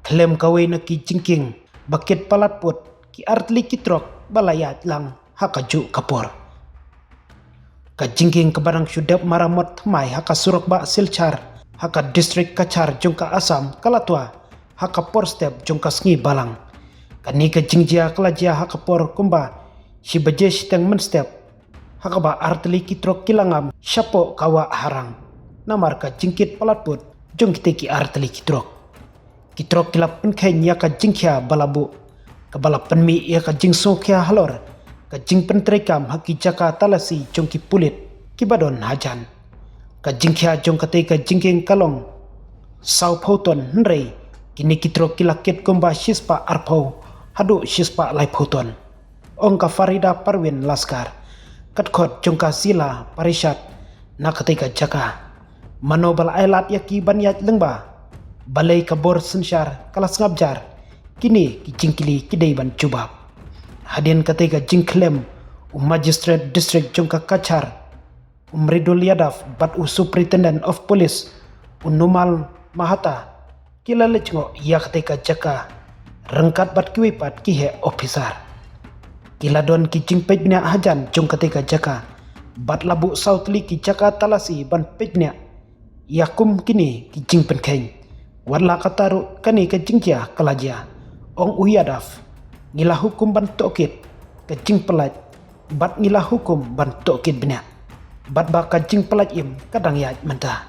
Klem kawai na ki jingking, bakit palat put, ki artli kitrok, balayat lang, hakaju kapor. Ka jingking ke barang syudap maramot mai haka surok ba silchar, haka distrik kachar jungka asam kalatwa, haka por step jungka sngi balang. Kani ka jingjia kelajia haka por kumba, si baje siteng menstep, haka ba artli kitrok kilangam, syapo kawa harang. Namar ka jingkit palat put, jung ki artli kitrok. Kitrok kilap penken ya ka jingkia balabu, ka balap penmi ya ka jingso kia halor, ka jing pentrekam haki jaka talasi jung ki pulit, kibadon hajan. Ka jingkia jung kate ka jingking kalong, sau pauton henrei, kini kitrok kilakit kumba shispa arpau, hadu shispa lai pauton. Ong ka Farida Parwin Laskar, katkot jung ka sila parishat, na kate ka jaka. Mano bal ailat yaki banyat lengba, balai kabor sensyar kalas ngabjar, kini ki jingkili kidai ban jubab. Hadin kate ka jingklem, magistrate district jung ka kachar, Ridul Yadav bat superintendent of police, Numal Mahata, kila lecngo ya kate ka jaka, rengkat bat kiwipat kihe officer. Kila don ki jingpej bina hajan jung kate ka jaka, bat labu sautli ki jaka talasi ban pejnya, yakum kini ki jing penkeng, wadla kataru kani ke jingkia kelajia, ong uyadaf, ngila hukum ban tokit, ke jing pelaj, bat ngila hukum ban tokit bina, bat baka jing pelaj im kadang ya mentah.